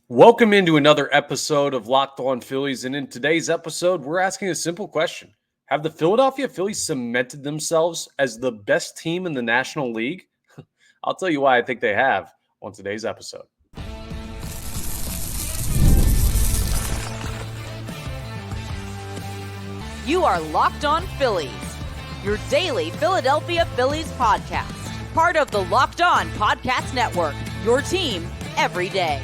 Welcome into another episode of Locked On Phillies. And in today's episode, we're asking a simple question. Have the Philadelphia Phillies cemented themselves as the best team in the National League? I'll tell you why I think they have on today's episode. You are Locked On Phillies, your daily Philadelphia Phillies podcast. Part of the Locked On Podcast Network, your team every day.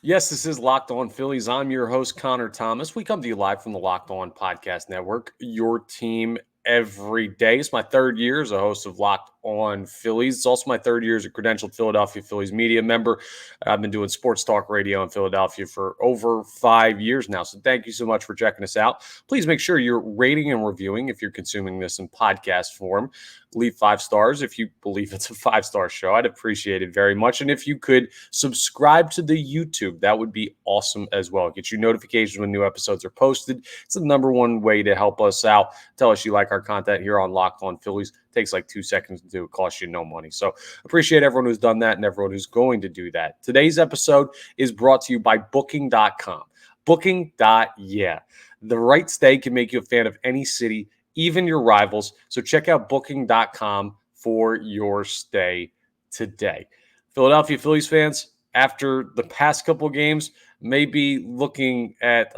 Yes, this is Locked On Phillies. I'm your host, Connor Thomas. We come to you live from the Locked On Podcast Network, your team every day. It's my third year as a host of Locked On Phillies. It's also my third year as a credentialed Philadelphia Phillies media member. I've been doing sports talk radio in Philadelphia for over 5 years now. So thank you so much for checking us out. Please make sure you're rating and reviewing if you're consuming this in podcast form. Leave 5 stars if you believe it's a 5-star show. I'd appreciate it very much. And if you could subscribe to the YouTube, that would be awesome as well. Get you notifications when new episodes are posted. It's the number one way to help us out. Tell us you like our content here on Locked On Phillies. It takes like 2 seconds to do. It costs you no money. So appreciate everyone who's done that and everyone who's going to do that. Today's episode is brought to you by Booking.com. Booking.yeah. The right stay can make you a fan of any city, even your rivals. So check out Booking.com for your stay today. Philadelphia Phillies fans, after the past couple of games, may be looking at,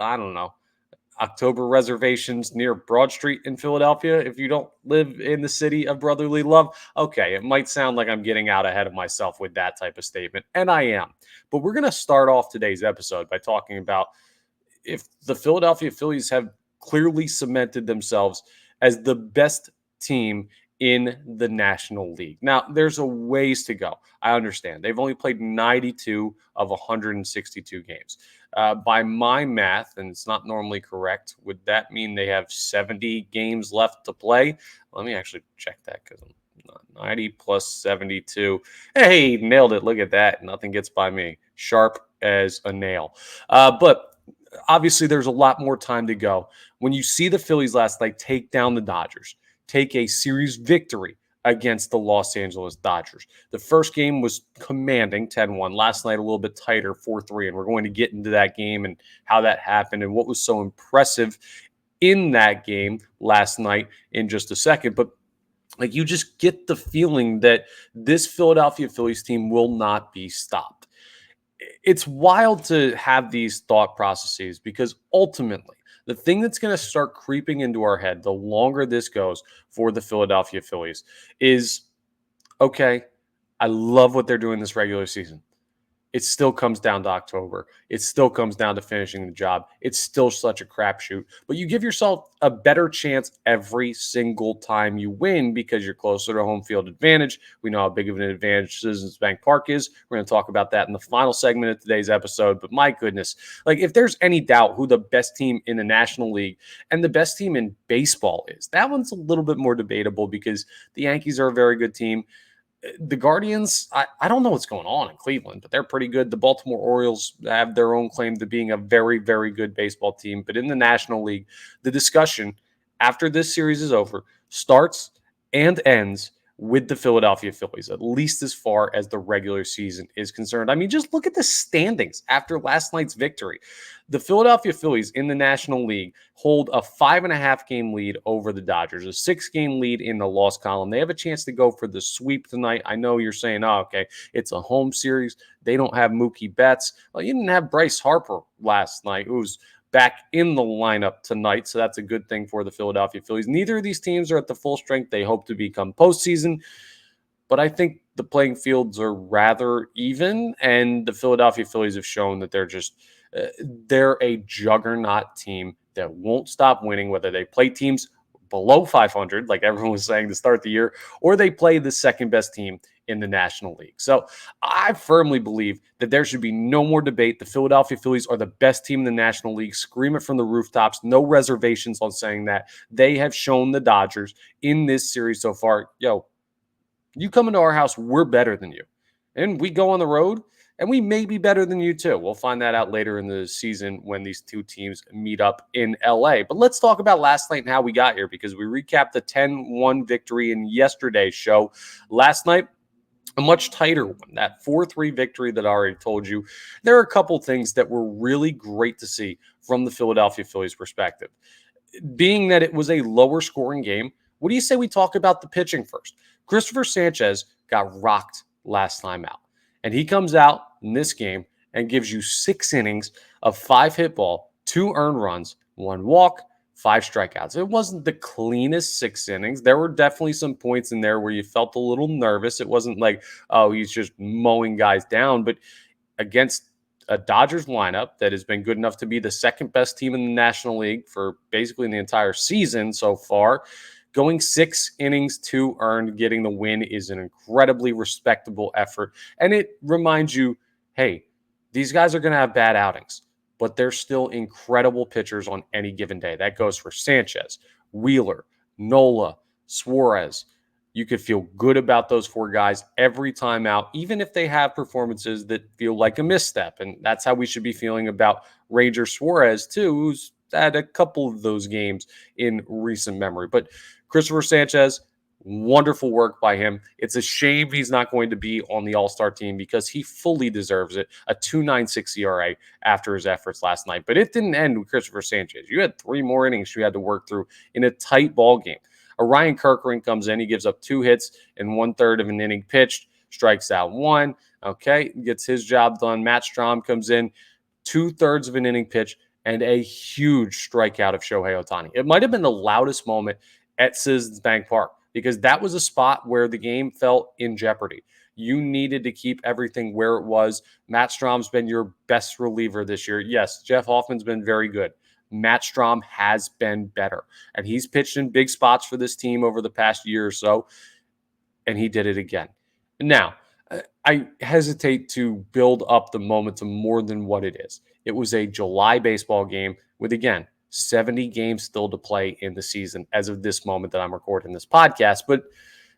October reservations near Broad Street in Philadelphia. If you don't live in the city of brotherly love, okay, it might sound like I'm getting out ahead of myself with that type of statement, and I am. But we're going to start off today's episode by talking about if the Philadelphia Phillies have clearly cemented themselves as the best team in the National League. Now, there's a ways to go. I understand. They've only played 92 of 162 games. By my math, and it's not normally correct, would that mean they have 70 games left to play? Let me actually check that because I'm not 90 plus 72. Hey, nailed it. Look at that. Nothing gets by me. Sharp as a nail. But obviously, there's a lot more time to go. When you see the Phillies last night take down the Dodgers, take a series victory against the Los Angeles Dodgers. The first game was commanding 10-1. Last night, a little bit tighter, 4-3. And we're going to get into that game and how that happened and what was so impressive in that game last night in just a second. But you just get the feeling that this Philadelphia Phillies team will not be stopped. It's wild to have these thought processes because ultimately, the thing that's going to start creeping into our head the longer this goes for the Philadelphia Phillies is, okay, I love what they're doing this regular season. It still comes down to October. It still comes down to finishing the job. It's still such a crapshoot. But you give yourself a better chance every single time you win because you're closer to home field advantage. We know how big of an advantage Citizens Bank Park is. We're going to talk about that in the final segment of today's episode. But my goodness, if there's any doubt who the best team in the National League and the best team in baseball is, that one's a little bit more debatable because the Yankees are a very good team. The Guardians, I don't know what's going on in Cleveland, but they're pretty good. The Baltimore Orioles have their own claim to being a very, very good baseball team. But in the National League, the discussion after this series is over starts and ends with the Philadelphia Phillies, at least as far as the regular season is concerned. I mean, just look at the standings after last night's victory. The Philadelphia Phillies in the National League hold a 5.5-game lead over the Dodgers, a 6-game lead in the loss column. They have a chance to go for the sweep tonight. I know you're saying, oh, okay, it's a home series. They don't have Mookie Betts. Well, you didn't have Bryce Harper last night, who's back in the lineup tonight, so that's a good thing for the Philadelphia Phillies. Neither of these teams are at the full strength they hope to become postseason, but I think the playing fields are rather even, and the Philadelphia Phillies have shown that they're a juggernaut team that won't stop winning, whether they play teams below 500, like everyone was saying to start the year, or they play the second best team in the National League. So I firmly believe that there should be no more debate. The Philadelphia Phillies are the best team in the National League. Scream it from the rooftops. No reservations on saying that. They have shown the Dodgers in this series so far, you come into our house, we're better than you. And we go on the road, and we may be better than you too. We'll find that out later in the season when these two teams meet up in LA. But let's talk about last night and how we got here, because we recapped the 10-1 victory in yesterday's show. Last night, a much tighter one. That 4-3 victory that I already told you, there are a couple things that were really great to see from the Philadelphia Phillies perspective. Being that it was a lower scoring game, what do you say we talk about the pitching first? Christopher Sanchez got rocked last time out, and he comes out in this game and gives you 6 innings of 5 hit ball, 2 earned runs, 1 walk, 5 strikeouts. It wasn't the cleanest 6 innings. There were definitely some points in there where you felt a little nervous. It wasn't like, oh, he's just mowing guys down, but against a Dodgers lineup that has been good enough to be the second best team in the National League for basically the entire season so far, going 6 innings, 2 earned, getting the win is an incredibly respectable effort. And it reminds you, hey, these guys are going to have bad outings, but they're still incredible pitchers on any given day. That goes for Sanchez, Wheeler, Nola, Suarez. You could feel good about those 4 guys every time out, even if they have performances that feel like a misstep. And that's how we should be feeling about Ranger Suarez, too, who's had a couple of those games in recent memory. But Christopher Sanchez, wonderful work by him. It's a shame he's not going to be on the All-Star team because he fully deserves it. A 2.96 ERA after his efforts last night. But it didn't end with Christopher Sanchez. You had 3 more innings you had to work through in a tight ball game. Ryan Kerkering comes in. He gives up 2 hits in 1/3 of an inning pitched, strikes out 1. Okay, gets his job done. Matt Strahm comes in, 2/3 of an inning pitch, and a huge strikeout of Shohei Ohtani. It might have been the loudest moment at Citizens Bank Park because that was a spot where the game felt in jeopardy. You needed to keep everything where it was. Matt Strahm's been your best reliever this year. Yes, Jeff Hoffman's been very good. Matt Strahm has been better, and he's pitched in big spots for this team over the past year or so, and he did it again. Now, I hesitate to build up the momentum more than what it is. It was a July baseball game with, again, 70 games still to play in the season as of this moment that I'm recording this podcast, but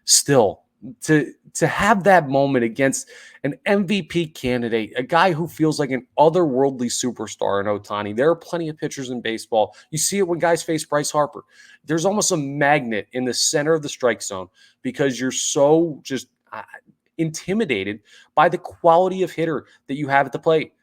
still, to have that moment against an MVP candidate, a guy who feels like an otherworldly superstar in Ohtani. There are plenty of pitchers in baseball. You see it when guys face Bryce Harper. There's almost a magnet in the center of the strike zone because you're so just intimidated by the quality of hitter that you have at the plate.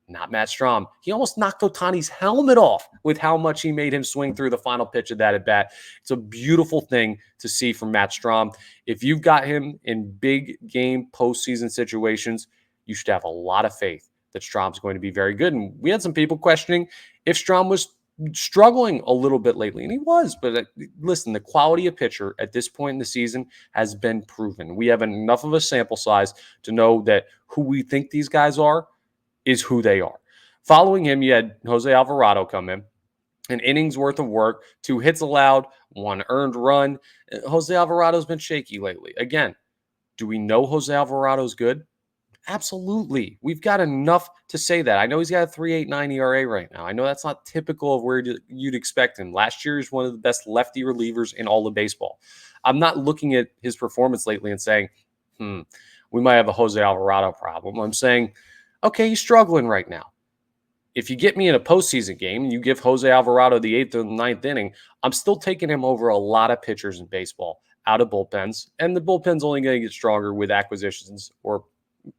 Not Matt Strahm. He almost knocked Ohtani's helmet off with how much he made him swing through the final pitch of that at bat. It's a beautiful thing to see from Matt Strahm. If you've got him in big game postseason situations, you should have a lot of faith that Strahm's going to be very good. And we had some people questioning if Strahm was struggling a little bit lately, and he was. But listen, the quality of pitcher at this point in the season has been proven. We have enough of a sample size to know that who we think these guys are is who they are. Following him, you had Jose Alvarado come in, an inning's worth of work, 2 hits allowed, 1 earned run. Jose Alvarado's been shaky lately. Again, do we know Jose Alvarado's good? Absolutely. We've got enough to say that. I know he's got a 3.89 ERA right now. I know that's not typical of where you'd expect him. Last year, he's one of the best lefty relievers in all of baseball. I'm not looking at his performance lately and saying, we might have a Jose Alvarado problem. I'm saying, okay, he's struggling right now. If you get me in a postseason game and you give Jose Alvarado the 8th or the 9th inning, I'm still taking him over a lot of pitchers in baseball out of bullpens. And the bullpen's only going to get stronger with acquisitions, or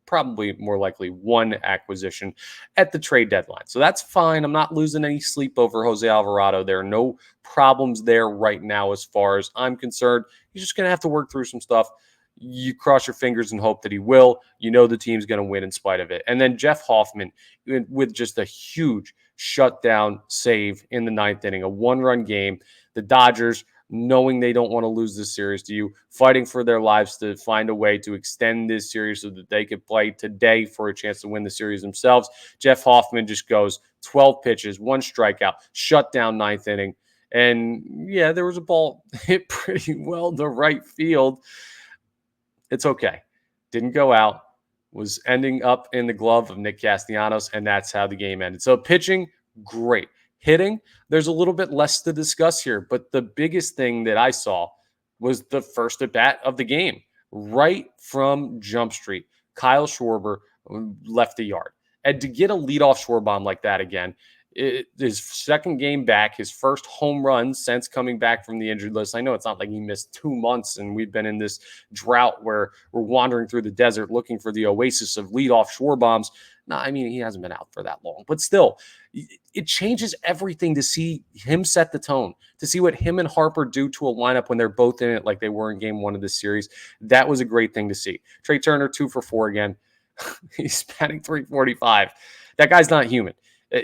probably more likely 1 acquisition at the trade deadline. So that's fine. I'm not losing any sleep over Jose Alvarado. There are no problems there right now as far as I'm concerned. He's just going to have to work through some stuff. You cross your fingers and hope that he will. You know the team's going to win in spite of it. And then Jeff Hoffman with just a huge shutdown save in the 9th inning, a 1-run game. The Dodgers, knowing they don't want to lose this series to you, fighting for their lives to find a way to extend this series so that they could play today for a chance to win the series themselves. Jeff Hoffman just goes 12 pitches, 1 strikeout, shut down 9th inning. And yeah, there was a ball hit pretty well to right field. It's okay. Didn't go out. Was ending up in the glove of Nick Castellanos, and that's how the game ended. So pitching, great. Hitting, there's a little bit less to discuss here, but the biggest thing that I saw was the first at bat of the game. Right from Jump Street, Kyle Schwarber left the yard. And to get a leadoff Schwarber bomb like that again, His second game back, his first home run since coming back from the injured list. I know it's not like he missed 2 months and we've been in this drought where we're wandering through the desert looking for the oasis of leadoff shore bombs. No, I mean, he hasn't been out for that long, but still, it changes everything to see him set the tone, to see what him and Harper do to a lineup when they're both in it like they were in game 1 of this series. That was a great thing to see. Trey Turner, 2 for 4 again. He's batting .345. That guy's not human.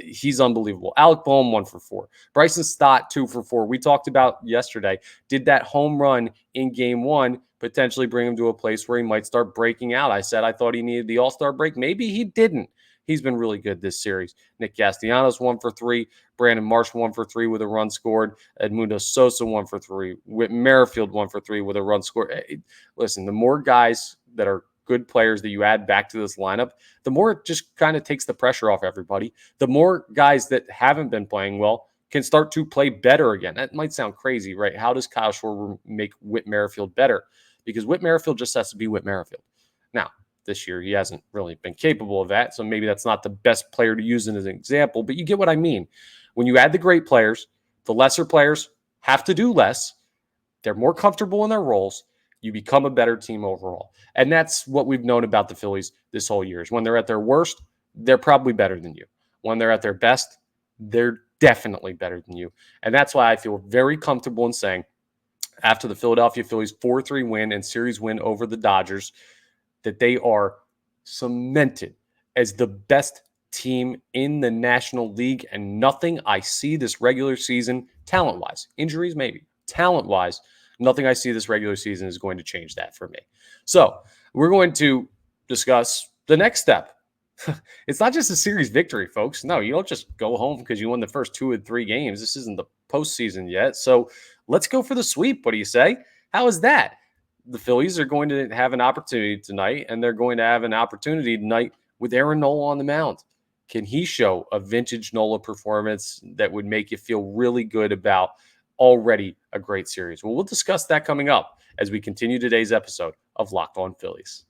He's unbelievable. Alec Boehm, 1 for 4. Bryson Stott, 2 for 4. We talked about yesterday, did that home run in game 1 potentially bring him to a place where he might start breaking out? I said I thought he needed the All-Star break. Maybe he didn't. He's been really good this series. Nick Castellanos, 1 for 3. Brandon Marsh, 1 for 3 with a run scored. Edmundo Sosa, 1 for 3. Whit Merrifield, 1 for 3 with a run scored. Listen, the more guys that are good players that you add back to this lineup, the more it just kind of takes the pressure off everybody. The more guys that haven't been playing well can start to play better again. That might sound crazy, right? How does Kyle Schwarber make Whit Merrifield better? Because Whit Merrifield just has to be Whit Merrifield. Now, this year, he hasn't really been capable of that, so maybe that's not the best player to use as an example, but you get what I mean. When you add the great players, the lesser players have to do less. They're more comfortable in their roles. You become a better team overall. And that's what we've known about the Phillies this whole year. Is when they're at their worst, they're probably better than you. When they're at their best, they're definitely better than you. And that's why I feel very comfortable in saying, after the Philadelphia Phillies 4-3 win and series win over the Dodgers, that they are cemented as the best team in the National League. And nothing I see this regular season, talent-wise, injuries maybe, talent-wise, nothing I see this regular season is going to change that for me. So we're going to discuss the next step. It's not just a series victory, folks. No, you don't just go home because you won the first 2 of 3 games. This isn't the postseason yet. So let's go for the sweep. What do you say? How is that? The Phillies are going to have an opportunity tonight, and they're going to have an opportunity tonight with Aaron Nola on the mound. Can he show a vintage Nola performance that would make you feel really good about already a great series? Well, we'll discuss that coming up as we continue today's episode of Locked On Phillies.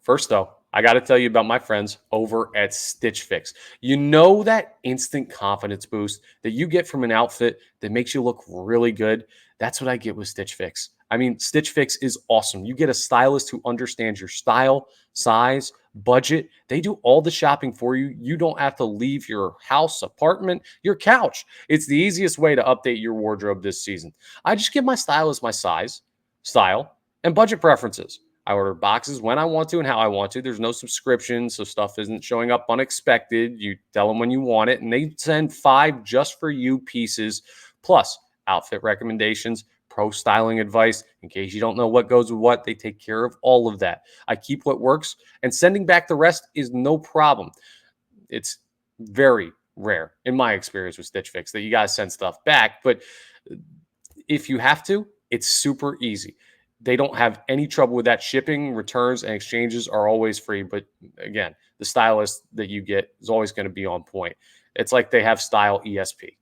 First, though, I got to tell you about my friends over at Stitch Fix. You know that instant confidence boost that you get from an outfit that makes you look really good? That's what I get with Stitch Fix. I mean, Stitch Fix is awesome. You get a stylist who understands your style, size, budget. They do all the shopping for you. You don't have to leave your house, apartment, your couch. It's the easiest way to update your wardrobe this season. I just give my stylist my size, style, and budget preferences. I order boxes when I want to and how I want to. There's no subscription, so stuff isn't showing up unexpected. You tell them when you want it, and they send 5 just for you pieces, plus outfit recommendations, pro styling advice. In case you don't know what goes with what, they take care of all of that. I keep what works, and sending back the rest is no problem. It's very rare, in my experience with Stitch Fix, that you guys send stuff back, but if you have to, it's super easy. They don't have any trouble with that. Shipping, returns, and exchanges are always free. But again, the stylist that you get is always going to be on point. It's like they have style ESP.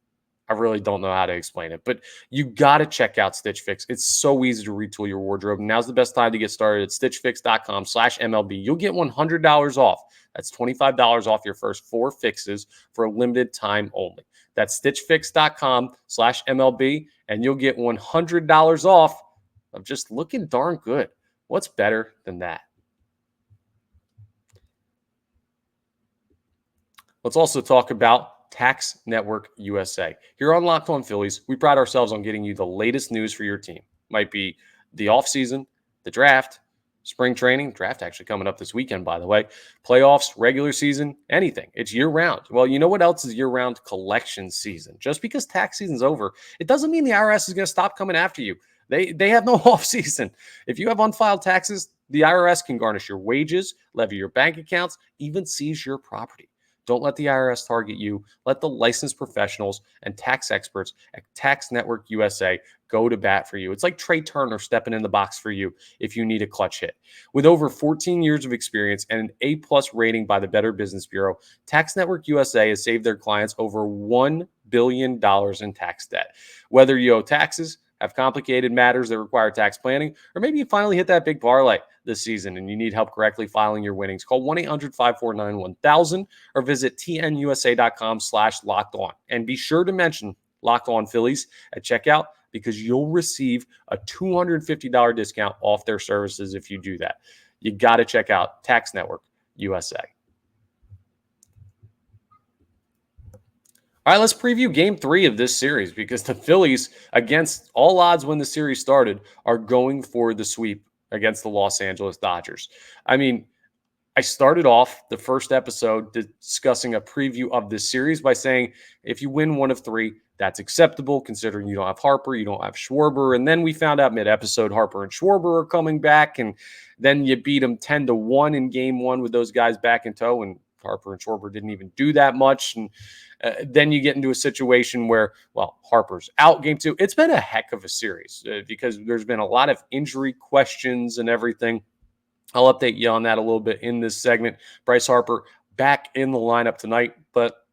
I really don't know how to explain it, but you got to check out Stitch Fix. It's so easy to retool your wardrobe. Now's the best time to get started at stitchfix.com/MLB. You'll get $100 off. That's $25 off your first 4 fixes for a limited time only. That's stitchfix.com/MLB, and you'll get $100 off of just looking darn good. What's better than that? Let's also talk about Tax Network USA. Here on Locked On Phillies, we pride ourselves on getting you the latest news for your team. Might be the offseason, the draft, spring training, draft actually coming up this weekend, by the way, playoffs, regular season, anything. It's year-round. Well, you know what else is year-round? Collection season. Just because tax season's over, it doesn't mean the IRS is going to stop coming after you. They have no off season. If you have unfiled taxes, the IRS can garnish your wages, levy your bank accounts, even seize your property. Don't let the IRS target you. Let the licensed professionals and tax experts at Tax Network USA go to bat for you. It's like Trey Turner stepping in the box for you if you need a clutch hit. With over 14 years of experience and an A+ rating by the Better Business Bureau, Tax Network USA has saved their clients over $1 billion in tax debt. Whether you owe taxes, have complicated matters that require tax planning, or maybe you finally hit that big parlay this season and you need help correctly filing your winnings. Call 1-800-549-1000 or visit tnusa.com/locked on. And be sure to mention Locked On Phillies at checkout because you'll receive a $250 discount off their services if you do that. You got to check out Tax Network USA. All right, let's preview Game 3 of this series because the Phillies, against all odds when the series started, are going for the sweep against the Los Angeles Dodgers. I mean, I started off the first episode discussing a preview of this series by saying if you win one of three, that's acceptable considering you don't have Harper, you don't have Schwarber. And then we found out mid-episode Harper and Schwarber are coming back, and then you beat them 10-1 in Game 1 with those guys back in tow, and Harper and Schwarber didn't even do that much. And then you get into a situation where, well, Harper's out Game 2. It's been a heck of a series because there's been a lot of injury questions and everything. I'll update you on that a little bit in this segment. Bryce Harper back in the lineup tonight, but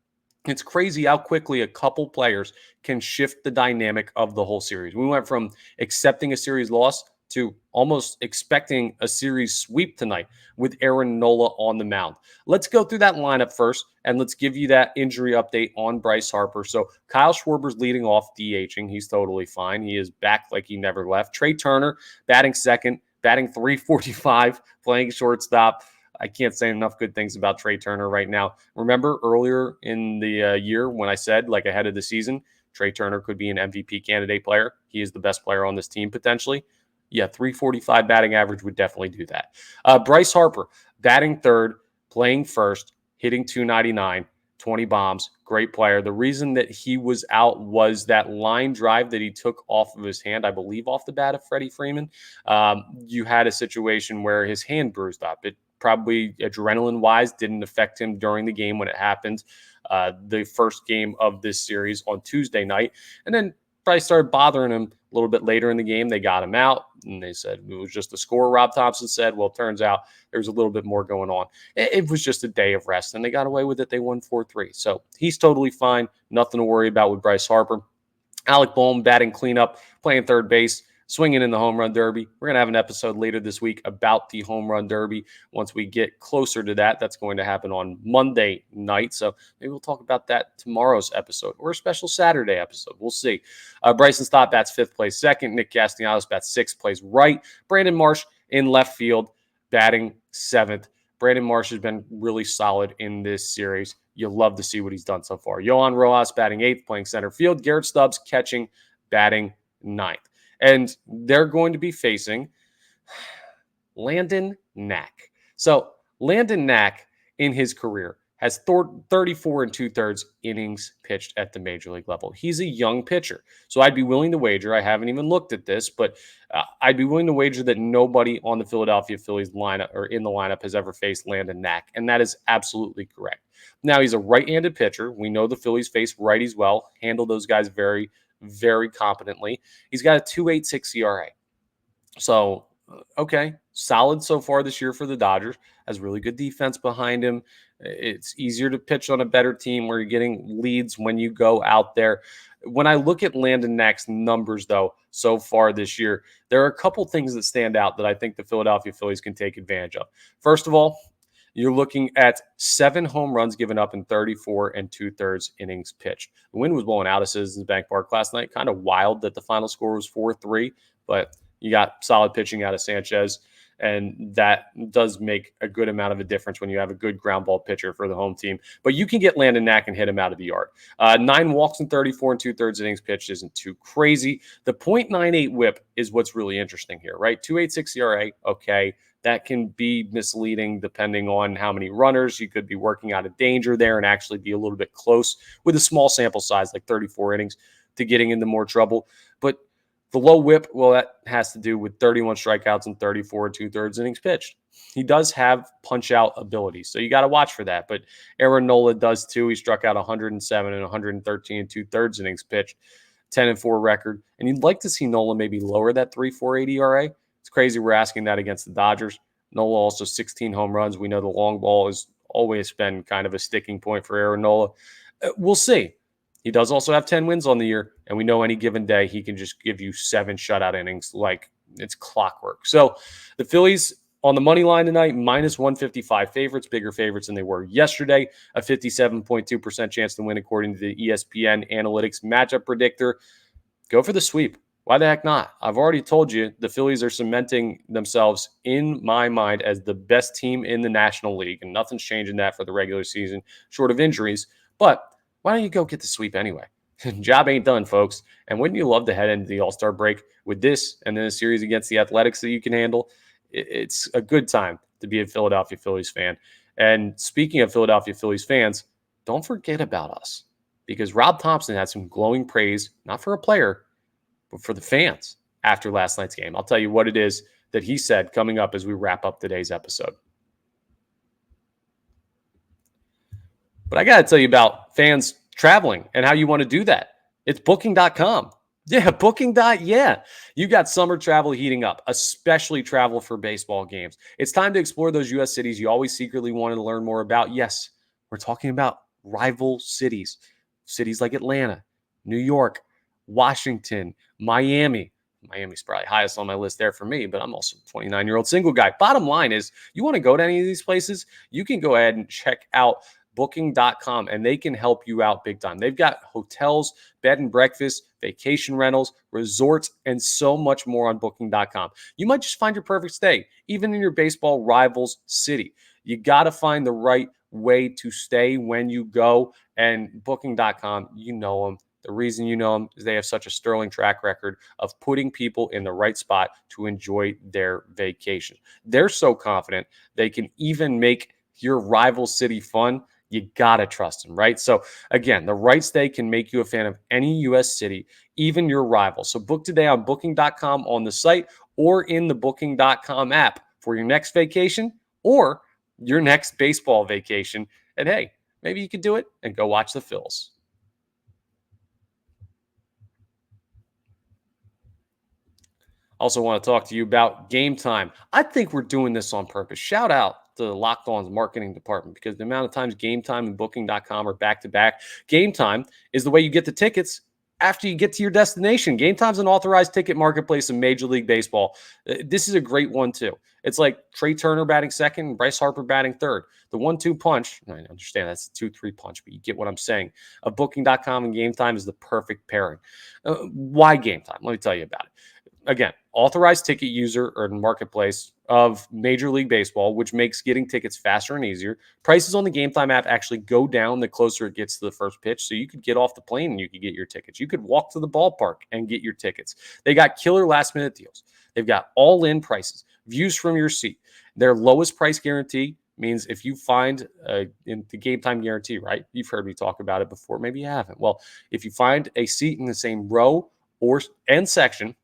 it's crazy how quickly a couple players can shift the dynamic of the whole series. We went from accepting a series loss to almost expecting a series sweep tonight with Aaron Nola on the mound. Let's go through that lineup first, and let's give you that injury update on Bryce Harper. So Kyle Schwarber's leading off DHing. He's totally fine. He is back like he never left. Trey Turner batting second, batting .345, playing shortstop. I can't say enough good things about Trey Turner right now. Remember earlier in the year when I said, like ahead of the season, Trey Turner could be an MVP candidate player. He is the best player on this team potentially. Yeah, .345 batting average would definitely do that. Bryce Harper, batting third, playing first, hitting .299, 20 bombs, great player. The reason that he was out was that line drive that he took off of his hand, I believe off the bat of Freddie Freeman. You had a situation where his hand bruised up. It probably adrenaline-wise didn't affect him during the game when it happened, the first game of this series on Tuesday night. And then Bryce started bothering him a little bit later in the game. They got him out, and they said it was just a score. Rob Thomson said, well, it turns out there's a little bit more going on. It was just a day of rest, and they got away with it. They won 4-3. So he's totally fine. Nothing to worry about with Bryce Harper. Alec Bohm batting cleanup, playing third base, swinging in the home run derby. We're going to have an episode later this week about the home run derby. Once we get closer to that, that's going to happen on Monday night. So maybe we'll talk about that tomorrow's episode or a special Saturday episode. We'll see. Bryson Stott bats fifth, plays second. Nick Castellanos bats sixth, plays right. Brandon Marsh in left field, batting seventh. Brandon Marsh has been really solid in this series. You'll love to see what he's done so far. Yohan Rojas batting eighth, playing center field. Garrett Stubbs catching, batting ninth. And they're going to be facing Landon Knack. So Landon Knack in his career has 34 2/3 innings pitched at the major league level. He's a young pitcher. So I'd be willing to wager, I haven't even looked at this, but I'd be willing to wager that nobody on the Philadelphia Phillies lineup or in the lineup has ever faced Landon Knack. And that is absolutely correct. Now, he's a right-handed pitcher. We know the Phillies face righties well, handle those guys very, very competently. He's got a 2.86 ERA. So, okay, solid so far this year for the Dodgers. Has really good defense behind him. It's easier to pitch on a better team where you're getting leads when you go out there. When I look at Landon Knack's numbers, though, so far this year, there are a couple things that stand out that I think the Philadelphia Phillies can take advantage of. First of all, you're looking at 7 home runs given up in 34 2/3 innings pitched. The wind was blowing out of Citizens Bank Park last night. Kind of wild that the final score was 4-3, but you got solid pitching out of Sanchez, and that does make a good amount of a difference when you have a good ground ball pitcher for the home team. But you can get Landon Knack and hit him out of the yard. 9 walks in 34 2/3 innings pitched isn't too crazy. The .98 whip is what's really interesting here, right? 2.86 ERA, okay. That can be misleading depending on how many runners. You could be working out of danger there and actually be a little bit close with a small sample size, like 34 innings, to getting into more trouble. But the low whip, well, that has to do with 31 strikeouts and 34 2/3 innings pitched. He does have punch-out ability, so you got to watch for that. But Aaron Nola does too. He struck out 107 and 113 2/3 innings pitched, 10-4 record. And you'd like to see Nola maybe lower that 3.48 ERA. It's crazy we're asking that against the Dodgers. Nola also 16 home runs. We know the long ball has always been kind of a sticking point for Aaron Nola. We'll see. He does also have 10 wins on the year, and we know any given day he can just give you 7 shutout innings like it's clockwork. So the Phillies on the money line tonight, minus 155 favorites, bigger favorites than they were yesterday, a 57.2% chance to win according to the ESPN Analytics matchup predictor. Go for the sweep. Why the heck not? I've already told you the Phillies are cementing themselves in my mind as the best team in the National League, and nothing's changing that for the regular season, short of injuries. But why don't you go get the sweep anyway? Job ain't done, folks. And wouldn't you love to head into the All-Star break with this and then a series against the Athletics that you can handle? It's a good time to be a Philadelphia Phillies fan. And speaking of Philadelphia Phillies fans, don't forget about us, because Rob Thomson had some glowing praise, not for a player, but for the fans after last night's game. I'll tell you what it is that he said coming up as we wrap up today's episode. But I got to tell you about fans traveling and how you want to do that. It's booking.com. Yeah, booking.yeah. You got summer travel heating up, especially travel for baseball games. It's time to explore those U.S. cities you always secretly wanted to learn more about. Yes, we're talking about rival cities. Cities like Atlanta, New York, Washington, Miami. Miami's probably highest on my list there for me, but I'm also a 29-year-old single guy. Bottom line is, you want to go to any of these places, you can go ahead and check out booking.com, and they can help you out big time. They've got hotels, bed and breakfast, vacation rentals, resorts, and so much more on booking.com. You might just find your perfect stay, even in your baseball rival's city. You got to find the right way to stay when you go, and booking.com, you know them. The reason you know them is they have such a sterling track record of putting people in the right spot to enjoy their vacation. They're so confident they can even make your rival city fun. You got to trust them, right? So again, the right stay can make you a fan of any U.S. city, even your rival. So book today on booking.com on the site or in the booking.com app for your next vacation or your next baseball vacation. And hey, maybe you could do it and go watch the Phils. Also want to talk to you about Game Time. I think we're doing this on purpose. Shout out to the Locked On's marketing department, because the amount of times Game Time and booking.com are back-to-back. Game Time is the way you get the tickets after you get to your destination. Game Time's an authorized ticket marketplace in Major League Baseball. This is a great one, too. It's like Trey Turner batting second and Bryce Harper batting third. The 1-2 punch, I understand that's a 2-3 punch, but you get what I'm saying. Booking.com and Game Time is the perfect pairing. Why Game Time? Let me tell you about it. Again, authorized ticket user or marketplace of Major League Baseball, which makes getting tickets faster and easier. Prices on the Game Time app actually go down the closer it gets to the first pitch. So you could get off the plane and you could get your tickets. You could walk to the ballpark and get your tickets. They got killer last minute deals. They've got all-in prices, views from your seat. Their lowest price guarantee means if you find in the Game Time guarantee, right? You've heard me talk about it before. Maybe you haven't. Well, if you find a seat in the same row and section,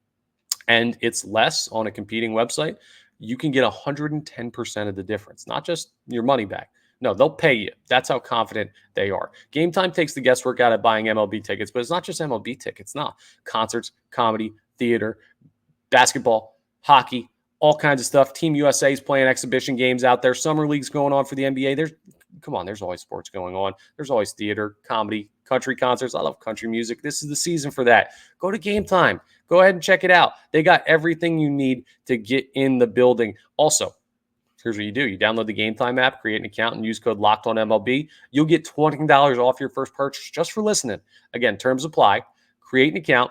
and it's less on a competing website, you can get 110% of the difference, not just your money back. No, they'll pay you. That's how confident they are. Game Time takes the guesswork out of buying MLB tickets, but it's not just MLB tickets. No, concerts, comedy, theater, basketball, hockey, all kinds of stuff. Team USA is playing exhibition games out there. Summer leagues going on for the NBA. There's always sports going on. There's always theater, comedy, country concerts. I love country music. This is the season for that. Go to Game Time. Go ahead and check it out. They got everything you need to get in the building. Also, here's what you do. You download the Game Time app, create an account, and use code LOCKEDONMLB. You'll get $20 off your first purchase just for listening. Again, terms apply. Create an account,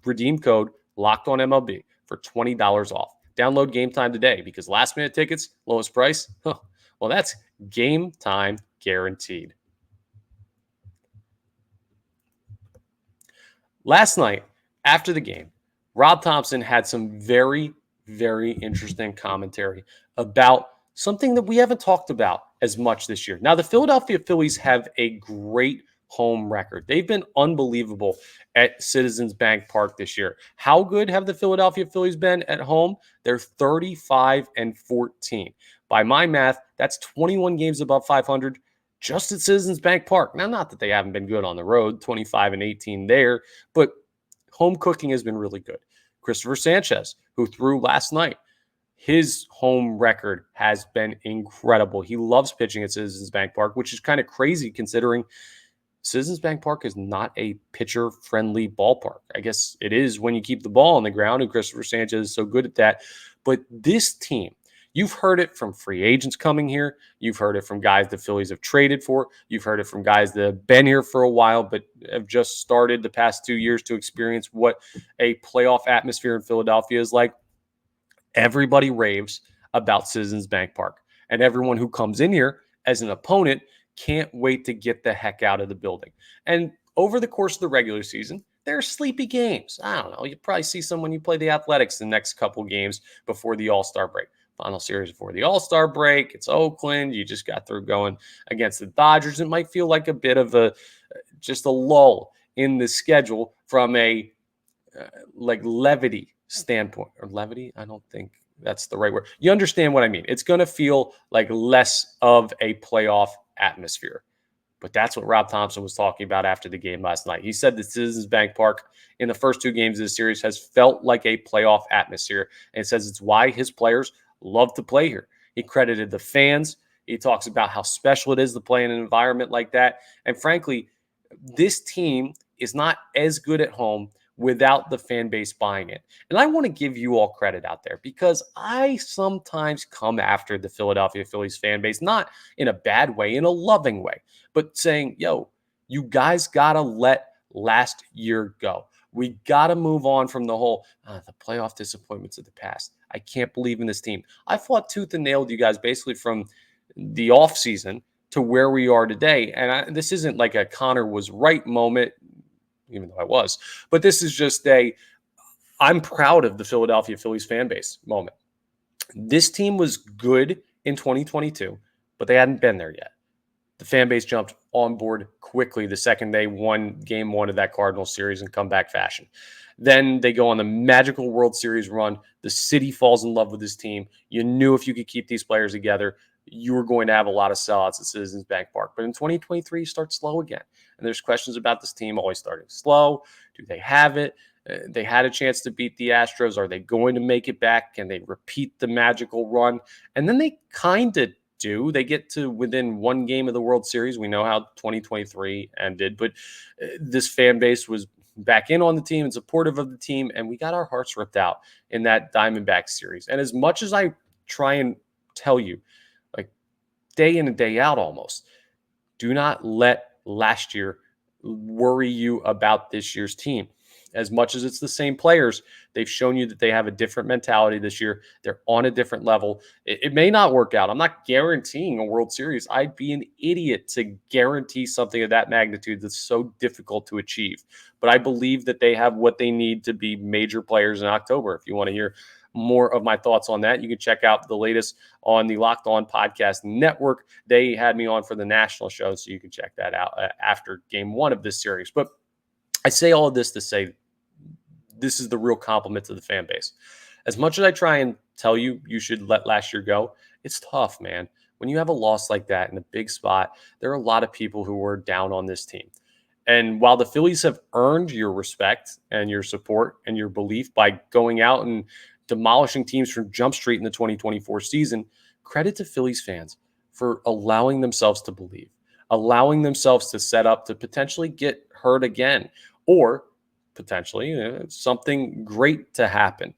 redeem code LOCKEDONMLB for $20 off. Download Game Time today, because last-minute tickets, lowest price, well, that's Game Time guaranteed. Last night, after the game, Rob Thomson had some very, very interesting commentary about something that we haven't talked about as much this year. Now, the Philadelphia Phillies have a great home record. They've been unbelievable at Citizens Bank Park this year. How good have the Philadelphia Phillies been at home? They're 35-14. By my math, that's 21 games above 500 just at Citizens Bank Park. Now, not that they haven't been good on the road, 25-18 there, but home cooking has been really good. Christopher Sanchez, who threw last night, his home record has been incredible. He loves pitching at Citizens Bank Park, which is kind of crazy considering Citizens Bank Park is not a pitcher-friendly ballpark. I guess it is when you keep the ball on the ground, and Christopher Sanchez is so good at that. But this team, you've heard it from free agents coming here. You've heard it from guys the Phillies have traded for. You've heard it from guys that have been here for a while but have just started the past 2 years to experience what a playoff atmosphere in Philadelphia is like. Everybody raves about Citizens Bank Park. And everyone who comes in here as an opponent can't wait to get the heck out of the building. And over the course of the regular season, there are sleepy games. I don't know. You probably see some when you play the Athletics the next couple games before the All-Star break. Final series before the All-Star break. It's Oakland. You just got through going against the Dodgers. It might feel like a bit of just a lull in the schedule from a like levity standpoint. Or levity? I don't think that's the right word. You understand what I mean. It's going to feel like less of a playoff atmosphere. But that's what Rob Thomson was talking about after the game last night. He said that Citizens Bank Park in the first 2 games of the series has felt like a playoff atmosphere, and it says it's why his players love to play here. He credited the fans. He talks about how special it is to play in an environment like that. And frankly, this team is not as good at home without the fan base buying it. And I want to give you all credit out there because I sometimes come after the Philadelphia Phillies fan base, not in a bad way, in a loving way, but saying, yo, you guys got to let last year go. We got to move on from the whole, the playoff disappointments of the past. I can't believe in this team. I fought tooth and nail with you guys basically from the offseason to where we are today. And this isn't like a Connor was right moment, even though I was. But this is just I'm proud of the Philadelphia Phillies fan base moment. This team was good in 2022, but they hadn't been there yet. The fan base jumped on board quickly the second they won game 1 of that Cardinals series in comeback fashion. Then they go on the magical World Series run. The city falls in love with this team. You knew if you could keep these players together, you were going to have a lot of sellouts at Citizens Bank Park. But in 2023, you start slow again. And there's questions about this team always starting slow. Do they have it? They had a chance to beat the Astros. Are they going to make it back? Can they repeat the magical run? And then they kind of do. They get to within 1 game of the World Series. We know how 2023 ended, but this fan base was back in on the team and supportive of the team, and we got our hearts ripped out in that Diamondback series. And as much as I try and tell you, like day in and day out almost, do not let last year worry you about this year's team. As much as it's the same players, they've shown you that they have a different mentality this year. They're on a different level. It may not work out. I'm not guaranteeing a World Series. I'd be an idiot to guarantee something of that magnitude that's so difficult to achieve. But I believe that they have what they need to be major players in October. If you want to hear more of my thoughts on that, you can check out the latest on the Locked On Podcast Network. They had me on for the national show, so you can check that out after game 1 of this series. But I say all of this to say this is the real compliment to the fan base. As much as I try and tell you you should let last year go, it's tough, man. When you have a loss like that in a big spot, there are a lot of people who were down on this team. And while the Phillies have earned your respect and your support and your belief by going out and demolishing teams from Jump Street in the 2024 season, credit to Phillies fans for allowing themselves to believe, allowing themselves to set up to potentially get hurt again, or potentially something great to happen.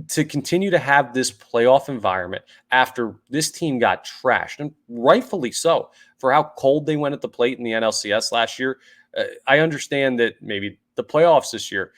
To continue to have this playoff environment after this team got trashed, and rightfully so, for how cold they went at the plate in the NLCS last year. I understand that maybe the playoffs this year,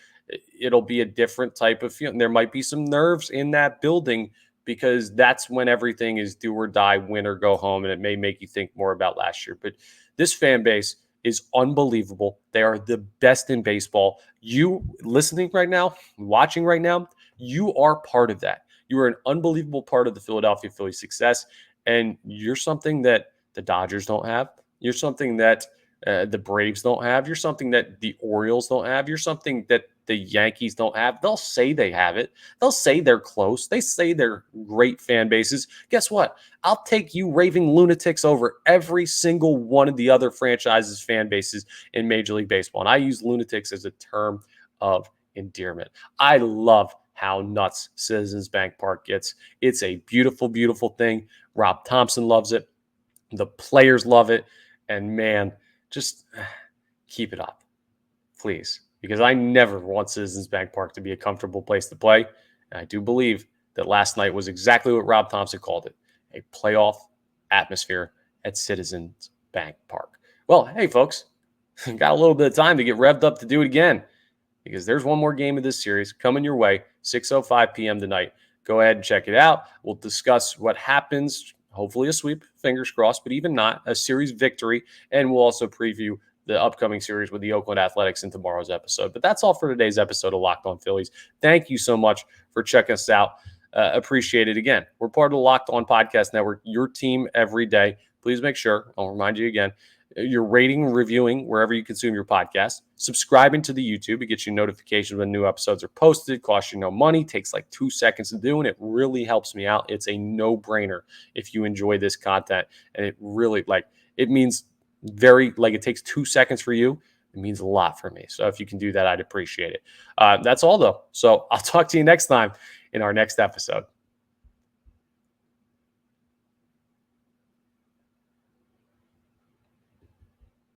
it'll be a different type of feeling. There might be some nerves in that building because that's when everything is do or die, win or go home, and it may make you think more about last year. But this fan base is unbelievable. They are the best in baseball. You listening right now, watching right now, you are part of that. You are an unbelievable part of the Philadelphia Phillies success, and you're something that the Dodgers don't have. You're something that the Braves don't have. You're something that the Orioles don't have. You're something that the Yankees don't have. They'll say they have it. They'll say they're close. They say they're great fan bases. Guess what? I'll take you raving lunatics over every single one of the other franchises' fan bases in Major League Baseball. And I use lunatics as a term of endearment. I love how nuts Citizens Bank Park gets. It's a beautiful, beautiful thing. Rob Thomson loves it. The players love it. And man, just keep it up, please, because I never want Citizens Bank Park to be a comfortable place to play. And I do believe that last night was exactly what Rob Thomson called it, a playoff atmosphere at Citizens Bank Park. Well, hey, folks, got a little bit of time to get revved up to do it again, because there's one more game of this series coming your way, 6:05 p.m. tonight. Go ahead and check it out. We'll discuss what happens, hopefully a sweep, fingers crossed, but even not, a series victory, and we'll also preview the upcoming series with the Oakland Athletics in tomorrow's episode. But that's all for today's episode of Locked On Phillies. Thank you so much for checking us out. Appreciate it again. We're part of the Locked On Podcast Network, your team every day. Please make sure, I'll remind you again, you're rating and reviewing wherever you consume your podcast, subscribing to the YouTube. It gets you notifications when new episodes are posted, costs you no money, takes like 2 seconds to do, and it really helps me out. It's a no-brainer if you enjoy this content, and it really, it means it takes 2 seconds for you. It means a lot for me. So if you can do that, I'd appreciate it. That's all, though. So I'll talk to you next time in our next episode.